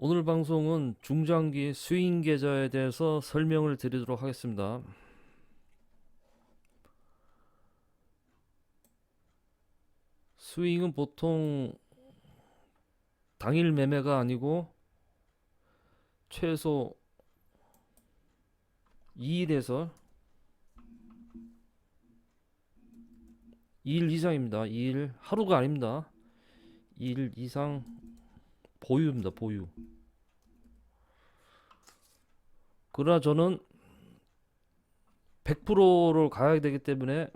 오늘 방송은 중장기 스윙 계좌에 대해서 설명을 드리도록 하겠습니다. 스윙은 보통 당일 매매가 아니고 최소 2일에서 2일 이상입니다. 2일, 하루가 아닙니다. 2일 이상 보유입니다. 보유. 그러나 저는 100%를 가야 되기 때문에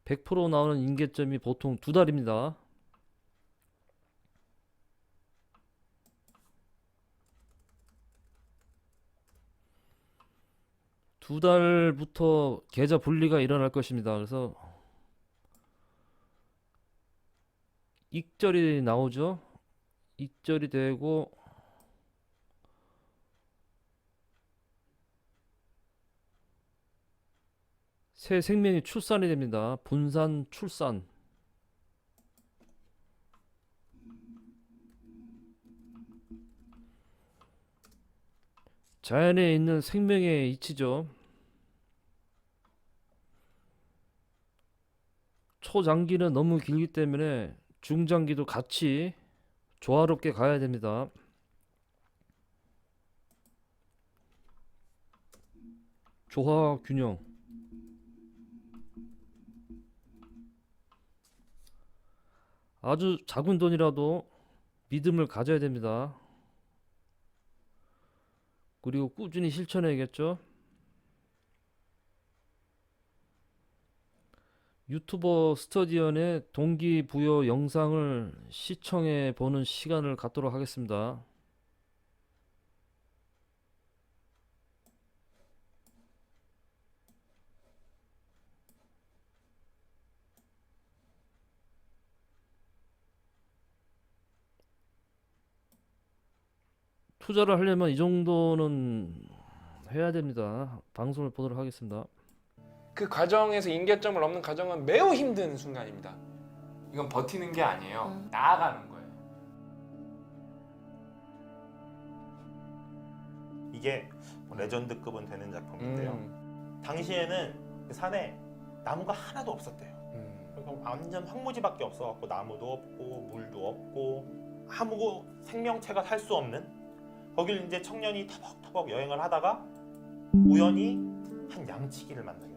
100% 나오는 임계점이 보통 2달입니다. 두 달부터 계좌 분리가 일어날 것입니다. 그래서 익절이 나오죠. 익절이 되고 새 생명이 출산이 됩니다. 분산 출산. 자연에 있는 생명의 이치죠. 초장기는 너무 길기 때문에 중장기도 같이 조화롭게 가야 됩니다. 조화 균형. 아주 작은 돈이라도 믿음을 가져야 됩니다. 그리고 꾸준히 실천해야겠죠. 유튜버 스터디언의 동기부여 영상을 시청해 보는 시간을 갖도록 하겠습니다. 투자를 하려면 이 정도는 해야 됩니다. 방송을 보도록 하겠습니다. 그 과정에서 임계점을 넘는 과정은 매우 힘든 순간입니다. 이건 버티는 게 아니에요. 나아가는 거예요. 이게 레전드급은 되는 작품인데요. 당시에는 그 산에 나무가 하나도 없었대요. 그러니까 완전 황무지밖에 없어갖고 나무도 없고 물도 없고 아무 생명체가 살 수 없는 거길 이제 청년이 터벅터벅 여행을 하다가 우연히 한 양치기를 만나게 돼요.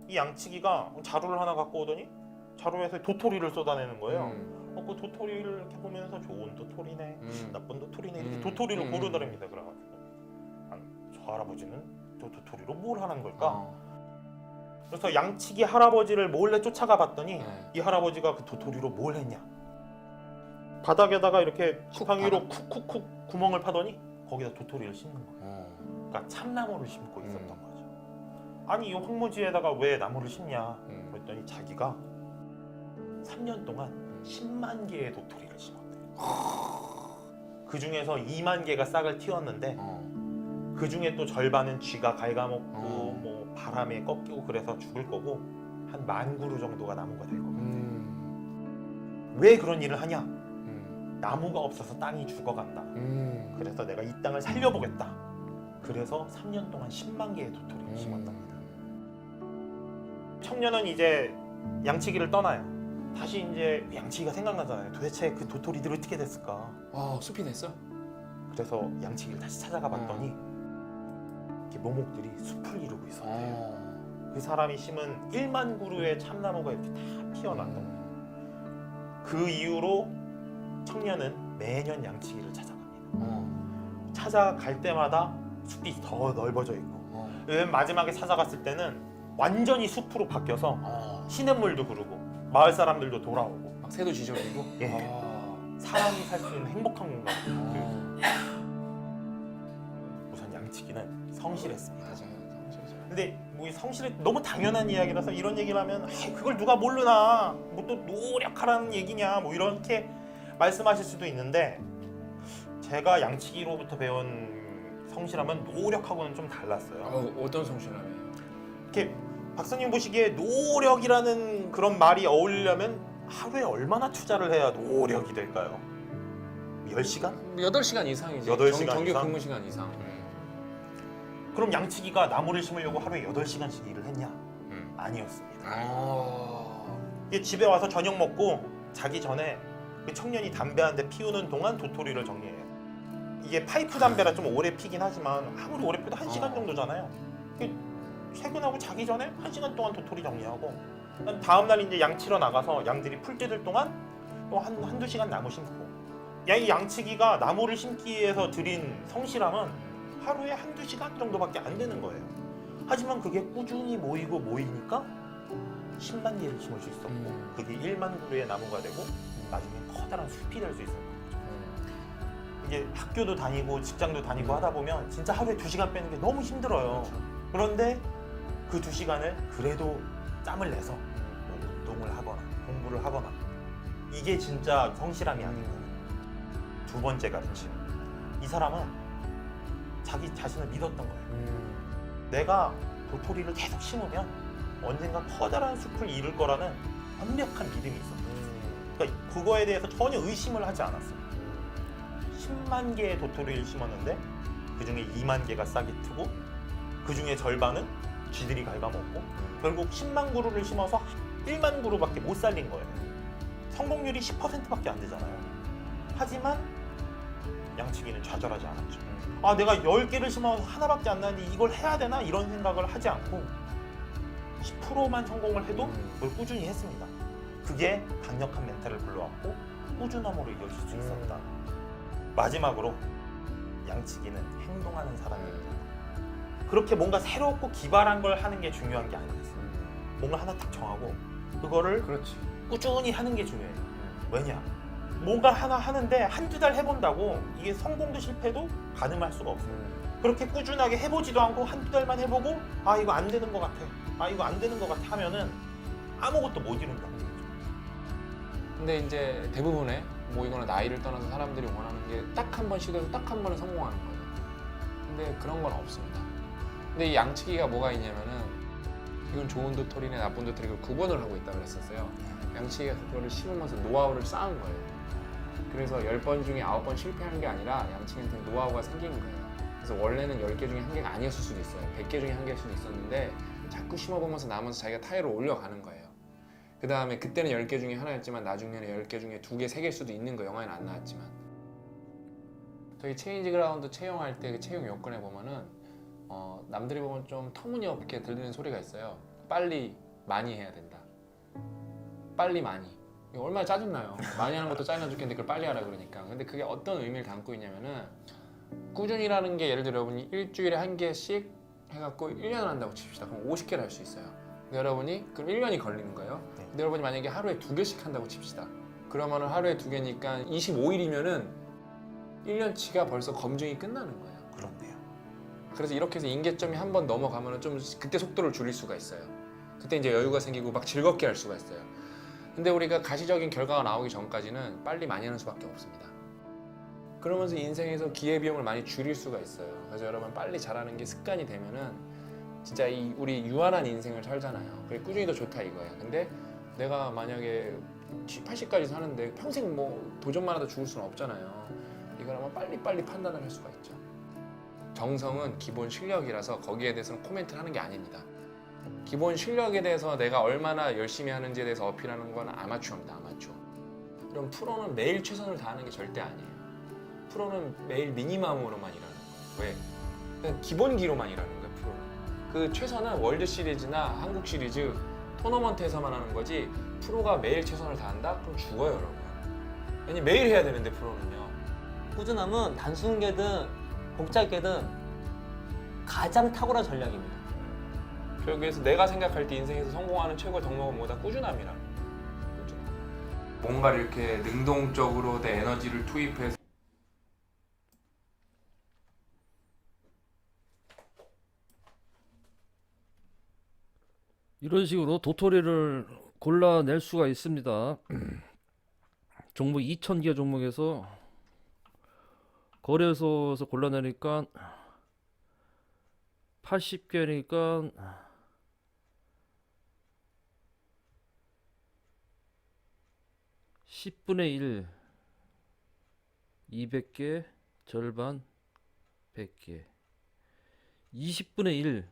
이 양치기가 자루를 하나 갖고 오더니 자루에서 도토리를 쏟아내는 거예요. 그 도토리를 이렇게 보면서 좋은 도토리네, 나쁜 도토리네 이렇게 도토리를 고르더랍니다. 그래가지고 저 할아버지는 저 도토리로 뭘 하는 걸까? 그래서 양치기 할아버지를 몰래 쫓아가 봤더니 이 할아버지가 그 도토리로 뭘 했냐? 바닥에다가 이렇게 지팡이로 쿡쿡쿡 구멍을 파더니 거기다 도토리를 심는 거예요. 그러니까 참나무를 심고 있었던 거죠. 아니 이 황무지에다가 왜 나무를 심냐? 그랬더니 자기가 3년 동안 10만 개의 도토리를 심었대요. 그 중에서 2만 개가 싹을 틔웠는데 그 중에 또 절반은 쥐가 갉아먹고 뭐 바람에 꺾이고 그래서 죽을 거고 한 10,000그루 정도가 나무가 될 겁니다. 왜 그런 일을 하냐? 나무가 없어서 땅이 죽어간다. 그래서 내가 이 땅을 살려보겠다. 그래서 3년 동안 10만 개의 도토리를 심었답니다. 청년은 이제 양치기를 떠나요. 다시 이제 양치기가 생각나잖아요. 도대체 그 도토리들이 어떻게 됐을까? 숲이 됐어? 그래서 양치기를 다시 찾아가 봤더니 이렇게 묘목들이 숲을 이루고 있었대요. 그 사람이 심은 1만 그루의 참나무가 이렇게 다 피어났던 거예요. 그 이후로 청년은 매년 양치기를 찾아갑니다. 찾아갈 때마다 숲이 더 넓어져 있고 맨 마지막에 찾아갔을 때는 완전히 숲으로 바뀌어서 시냇물도 흐르고 마을 사람들도 돌아오고 막 새도 지저리고? 예. 사람이 살 수 있는 행복한 공간. 우선 양치기는 성실했습니다. 맞아요. 근데 뭐 이 성실이 너무 당연한 이야기라서 이런 얘기를 하면 그걸 누가 모르나 뭐 또 노력하라는 얘기냐 뭐 이렇게 말씀하실 수도 있는데 제가 양치기로부터 배운 성실함은 노력하고는 좀 달랐어요. 어떤 성실함이에요? 이렇게 박사님 보시기에 노력이라는 그런 말이 어울리려면 하루에 얼마나 투자를 해야 노력이 될까요? 10시간? 8시간 이상이지. 8시간 정규 이상? 근무 시간 이상. 그럼 양치기가 나무를 심으려고 하루에 8시간씩 일을 했냐? 아니었습니다. 이게 집에 와서 저녁 먹고 자기 전에 그 청년이 담배 한 대 피우는 동안 도토리를 정리해요. 이게 파이프 담배라 좀 오래 피긴 하지만 아무리 오래 피도 1시간 정도잖아요. 이게 퇴근하고 자기 전에 1시간 동안 도토리 정리하고 다음날 이제 양치러 나가서 양들이 풀 뜯을 동안 또 한두 시간 나무 심고. 이 양치기가 나무를 심기 위해서 들인 성실함은 하루에 한두 시간 정도밖에 안 되는 거예요. 하지만 그게 꾸준히 모이니까 10만 개를 심을 수 있었고 그게 1만 그루의 나무가 되고 나중에 커다란 숲이 될 수 있었던 거죠. 이게 학교도 다니고 직장도 다니고 하다 보면 진짜 하루에 2시간 빼는 게 너무 힘들어요. 그런데 그 2시간을 그래도 짬을 내서 뭐 운동을 하거나 공부를 하거나 이게 진짜 성실함이 아닌가. 두 번째 가르침. 이 사람은 자기 자신을 믿었던 거예요. 내가 도토리를 계속 심으면 언젠가 커다란 숲을 이룰 거라는 완벽한 믿음이 있었어요. 그러니까 그거에 대해서 전혀 의심을 하지 않았어요. 10만 개의 도토리를 심었는데 그 중에 2만 개가 싹이 트고 그 중에 절반은 쥐들이 갉아먹고 결국 10만 그루를 심어서 1만 그루밖에 못 살린 거예요. 성공률이 10%밖에 안 되잖아요. 하지만 양치기는 좌절하지 않았죠. 아, 내가 10개를 심어서 하나밖에 안 나는데 이걸 해야 되나? 이런 생각을 하지 않고 10%만 성공을 해도 그걸 꾸준히 했습니다. 그게 강력한 멘탈을 불러왔고 꾸준함으로 이어질 수 있었다. 마지막으로 양치기는 행동하는 사람입니다. 그렇게 뭔가 새롭고 기발한 걸 하는 게 중요한 게 아니었어요. 뭔가 하나 딱 정하고 그거를 그렇지. 꾸준히 하는 게 중요해요. 왜냐? 뭔가 하나 하는데 한두 달 해본다고 이게 성공도 실패도 가늠할 수가 없어요. 그렇게 꾸준하게 해보지도 않고 한두 달만 해보고 아 이거 안 되는 것 같아. 아 이거 안 되는 것 같아 하면은 아무것도 못 이룬다는 거죠. 근데 이제 대부분의 뭐 이거는 나이를 떠나서 사람들이 원하는 게 딱 한 번 시도해서 딱 한 번에 성공하는 거예요. 근데 그런 건 없습니다. 근데 이 양치기가 뭐가 있냐면은 이건 좋은 도토리네 나쁜 도토리 그 구분을 하고 있다고 그랬었어요. 양치기가 그거를 심으면서 노하우를 쌓은 거예요. 그래서 10번 중에 9번 실패한 게 아니라 양치기한테 노하우가 생긴 거예요. 그래서 원래는 10개 중에 1개가 아니었을 수도 있어요. 100개 중에 1개일 수도 있었는데 자꾸 심어보면서 나면서 자기가 타율을 올려가는 거예요. 그 다음에 그때는 10개 중에 하나였지만 나중에는 10개 중에 2개, 3개일 수도 있는 거예요. 영화에는 안 나왔지만. 저희 체인지 그라운드 채용할 때 그 채용 요건에 보면은 남들이 보면 좀 터무니없게 들리는 소리가 있어요. 빨리 많이 해야 된다. 빨리 많이. 이거 얼마나 짜증나요. 많이 하는 것도 짜증나 죽겠는데 그걸 빨리 하라 그러니까. 근데 그게 어떤 의미를 담고 있냐면은 꾸준히라는 게 예를 들어 여러분이 일주일에 한 개씩 해갖고 1년을 한다고 칩시다. 그럼 50개를 할 수 있어요. 근데 여러분이 그럼 1년이 걸리는 거예요. 근데 여러분이 만약에 하루에 2개씩 한다고 칩시다. 그러면은 하루에 2개니까 25일이면은 1년치가 벌써 검증이 끝나는 거예요. 그렇네요. 그래서 이렇게 해서 인계점이 한 번 넘어가면은 좀 그때 속도를 줄일 수가 있어요. 그때 이제 여유가 생기고 막 즐겁게 할 수가 있어요. 근데 우리가 가시적인 결과가 나오기 전까지는 빨리 많이 하는 수밖에 없습니다. 그러면서 인생에서 기회비용을 많이 줄일 수가 있어요. 그래서 여러분 빨리 잘하는 게 습관이 되면은 진짜 우리 유한한 인생을 살잖아요. 그래 꾸준히 더 좋다 이거예요. 근데 내가 만약에 80까지 사는데 평생 뭐 도전만 하다 죽을 수는 없잖아요. 이거라면 빨리빨리 판단을 할 수가 있죠. 정성은 기본 실력이라서 거기에 대해서는 코멘트를 하는 게 아닙니다. 기본 실력에 대해서 내가 얼마나 열심히 하는지에 대해서 어필하는 건 아마추어입니다. 아마추어. 그럼 프로는 매일 최선을 다하는 게 절대 아니에요. 프로는 매일 미니멈으로만 일하는 거예요. 왜? 그냥 기본기로만 일하는 거예요. 프로는. 그 최선은 월드 시리즈나 한국 시리즈 토너먼트에서만 하는 거지 프로가 매일 최선을 다한다? 그럼 죽어요 여러분. 왜냐면 매일 해야 되는데 프로는요. 꾸준함은 단순계든 복잡계든 가장 탁월한 전략입니다. 결국에서 내가 생각할 때 인생에서 성공하는 최고의 덕목은 뭐다? 꾸준함이라는 거예요. 꾸준함. 뭔가를 이렇게 능동적으로 내 에너지를 투입해서 이런 식으로 도토리를 골라낼 수가 있습니다. 종목 2,000개 종목에서 거래소에서 골라내니까 80개니까 10분의 1 200개 절반 100개 20분의 1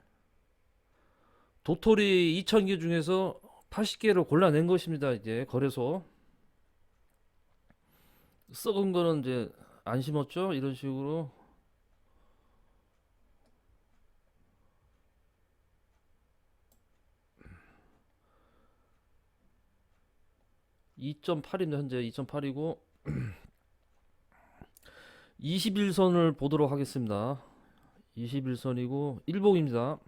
도토리 2000개 중에서 80개를 골라낸 것입니다. 이제 거래소 썩은 거는 이제 안 심었죠. 이런 식으로 2.8입니다. 현재 2.8이고 21선을 보도록 하겠습니다. 21선이고 일봉입니다.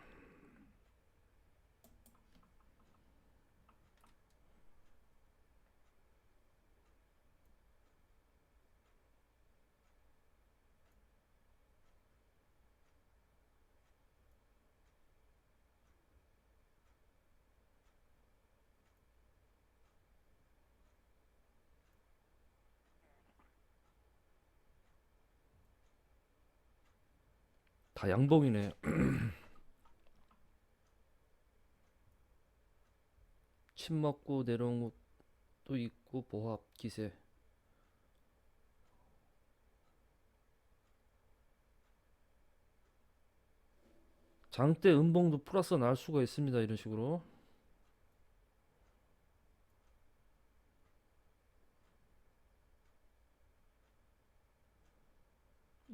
다 양봉이네. 침 먹고 내려온 것도 있고 보합 기세. 장대 음봉도 플러스 날 수가 있습니다. 이런 식으로.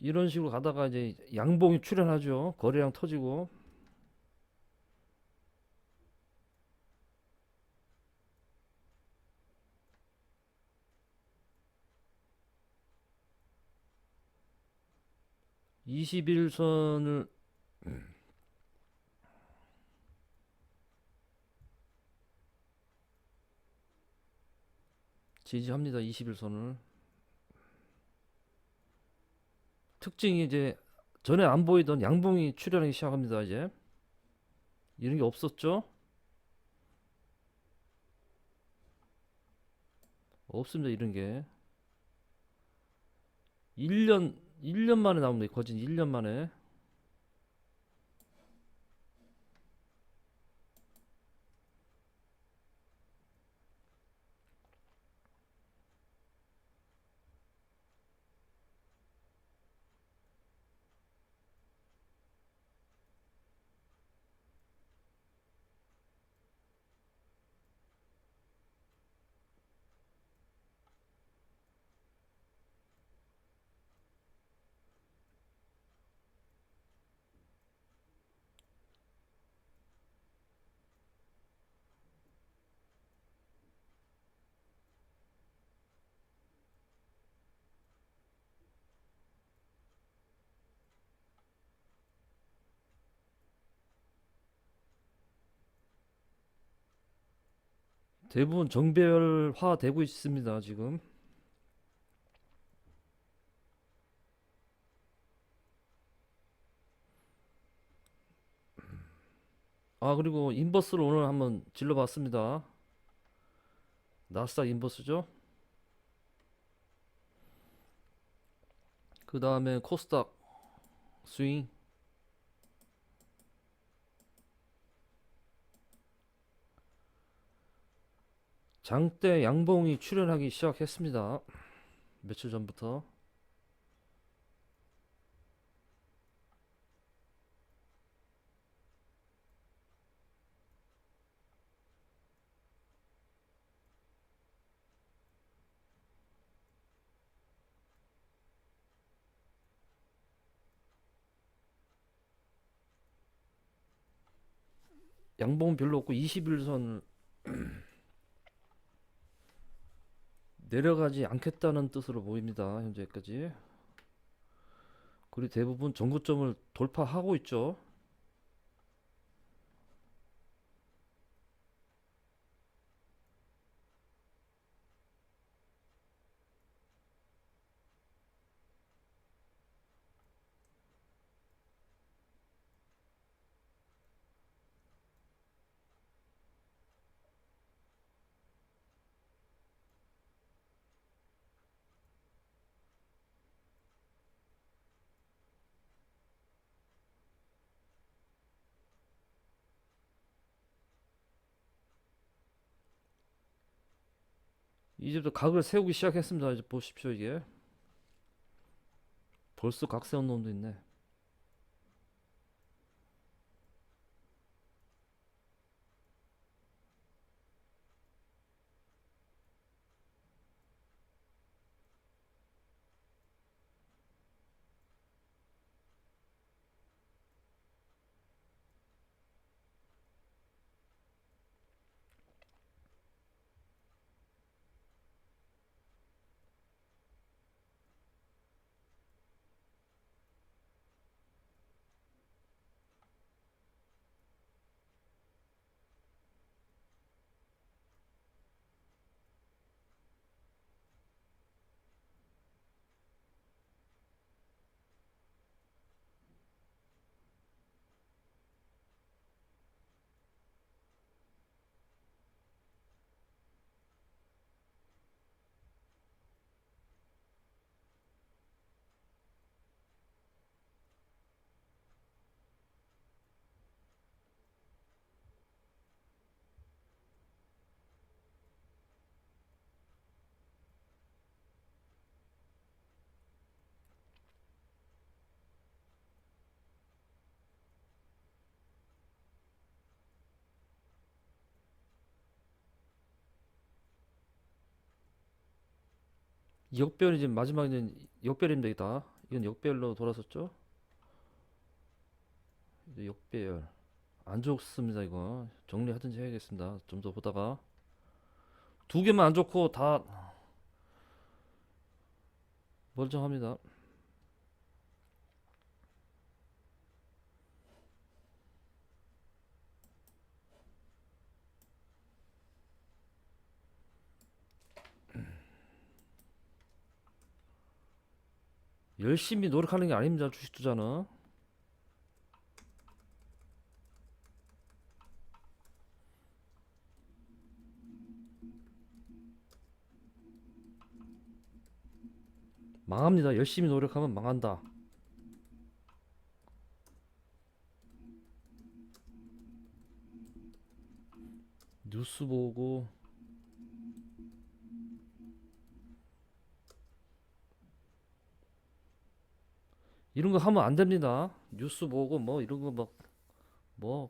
이런 식으로 가다가 이제 양봉이 출현하죠. 거래량 터지고. (21선을) 지지합니다. 21선을. 특징이 이제 전에 안 보이던 양봉이 출현하기 시작합니다. 이제 이런 게 없었죠? 없습니다. 이런 게 1년 만에 나옵니다. 거진 1년 만에. 대부분 정배열화 되고 있습니다. 지금. 아, 그리고 인버스를 오늘 한번 질러봤습니다. 나스닥 인버스죠. 그 다음에 코스닥 스윙. 장대 양봉이 출현하기 시작했습니다. 며칠 전부터. 양봉은 별로 없고 21선 내려가지 않겠다는 뜻으로 보입니다. 현재까지. 그리고 대부분 전고점을 돌파하고 있죠. 이제부터 각을 세우기 시작했습니다. 이제 보십시오. 이게 벌써 각 세운 놈도 있네. 역별이 지금 마지막에는 역별입니다. 이다. 이건 역별로 돌아섰죠? 이제 역별 안 좋습니다. 이거 정리하든지 해야겠습니다. 좀 더 보다가 두 개만 안 좋고 다 멀쩡합니다. 열심히 노력하는 게 아닙니다. 주식 투자는. 망합니다. 열심히 노력하면 망한다. 뉴스 보고 이런 거 하면 안 됩니다. 뉴스 보고 뭐 이런 거 막 뭐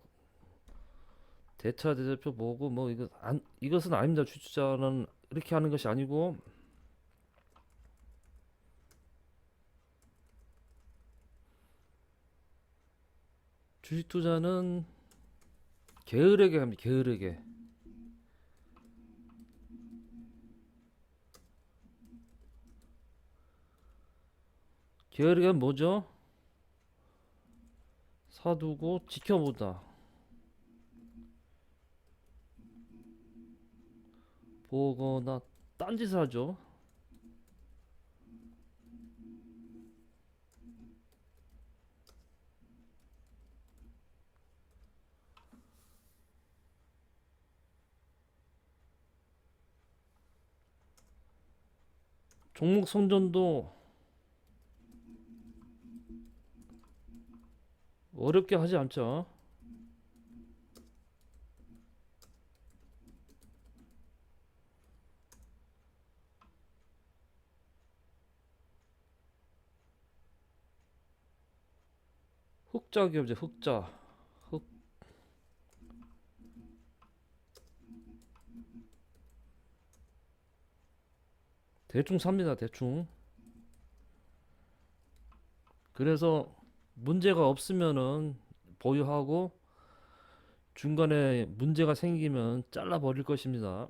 대차 대조표 보고 뭐 이거 안 이것은 아닙니다. 주식 투자는 이렇게 하는 것이 아니고 주식 투자는 게으르게 합니다. 게으르게. 게으르게 하면 뭐죠? 사두고 지켜보다. 보거나 딴짓을 하죠. 종목 선전도 어렵게 하지 않죠. 흑자 기업이죠. 흑자. 흑 대충 삽니다. 대충. 그래서 문제가 없으면은 보유하고 중간에 문제가 생기면 잘라 버릴 것입니다.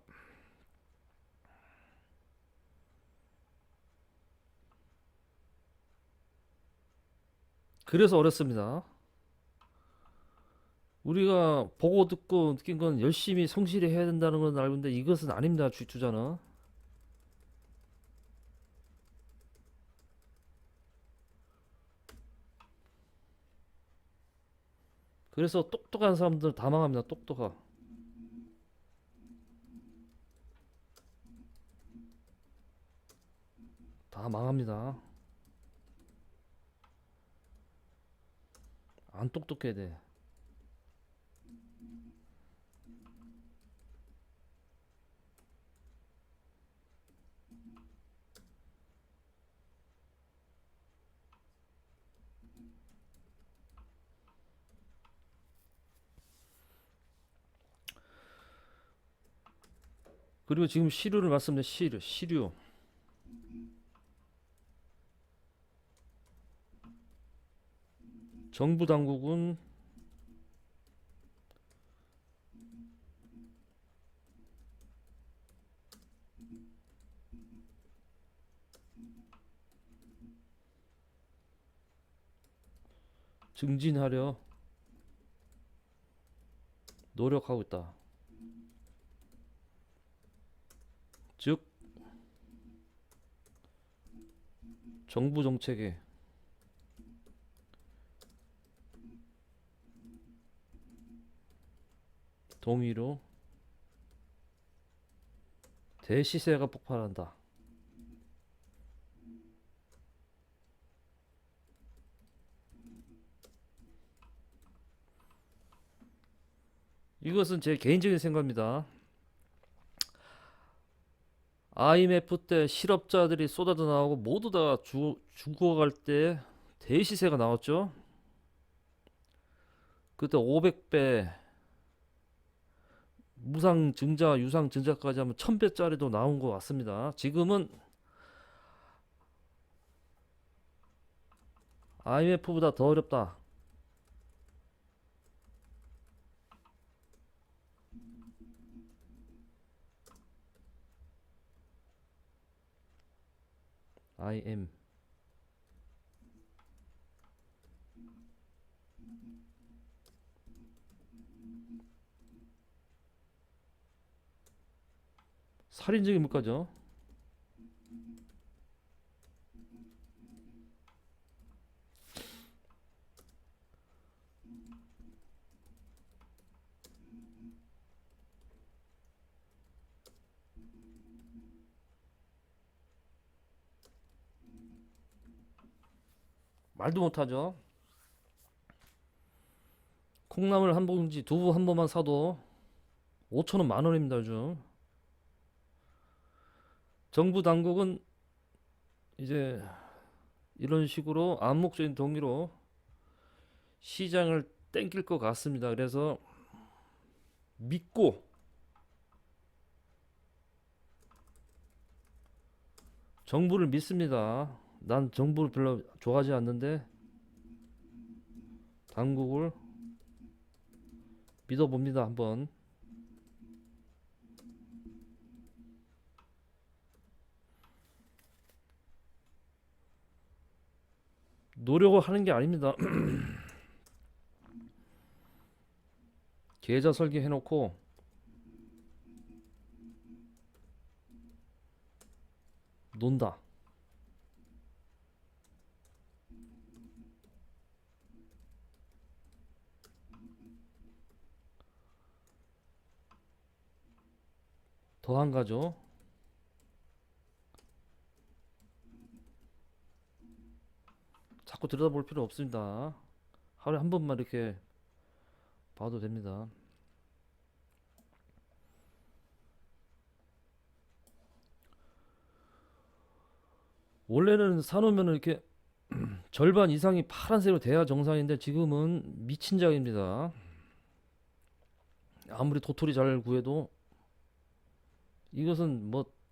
그래서 어렵습니다. 우리가 보고 듣고 느낀 건 열심히 성실히 해야 된다는 건 알고 있는데 이것은 아닙니다. 주식 투자는. 그래서 똑똑한 사람들 다 망합니다. 똑똑하. 다 망합니다. 안 똑똑해야 돼. 그리고 지금 시류를 말씀드린 시류. 정부 당국은 증진하려 노력하고 있다. 즉 정부 정책에 동의로 대시세가 폭발한다. 이것은 제 개인적인 생각입니다. IMF 때 실업자들이 쏟아져 나오고 모두 다 죽어갈 때 대시세가 나왔죠. 그때 500배 무상증자, 유상증자까지 하면 1000배짜리도 나온 것 같습니다. 지금은 IMF보다 더 어렵다. IM 살인적인 물가죠. 말도 못하죠. 콩나물 한 봉지, 두부 한 번만 사도 5,000원, 만원입니다 요즘. 정부 당국은 이제 이런 식으로 암묵적인 동의로 시장을 땡길 것 같습니다. 그래서 믿고 정부를 믿습니다. 난 정부를 별로 좋아하지 않는데 당국을 믿어봅니다. 한번. 노력을 하는 게 아닙니다. 계좌 설계해놓고 논다. 더 한 가죠. 자꾸 들여다볼 필요 없습니다. 하루에 한 번만 이렇게 봐도 됩니다. 원래는 사놓으면 이렇게 절반 이상이 파란색으로 돼야 정상인데 지금은 미친 작입니다. 아무리 도토리 잘 구해도 이것은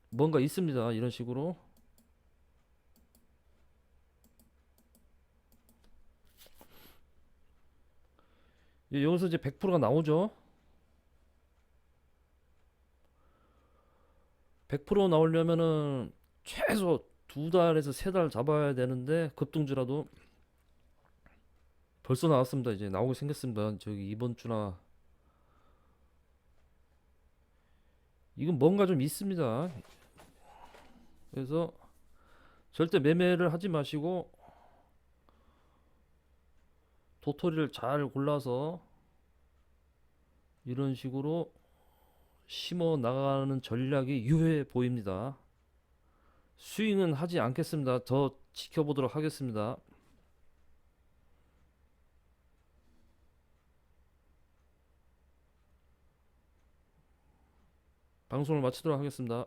뭔가 있습니다. 이런 식으로. 여기서 이제 100%가 나오죠. 100% 나오려면은 최소 2달에서 3달 잡아야 되는데 급등주라도 벌써 나왔습니다. 이제 나오게 생겼습니다. 저기 이번 주나. 이건 뭔가 좀 있습니다. 그래서 절대 매매를 하지 마시고 도토리를 잘 골라서 이런 식으로 심어 나가는 전략이 유효해 보입니다. 스윙은 하지 않겠습니다. 더 지켜보도록 하겠습니다. 방송을 마치도록 하겠습니다.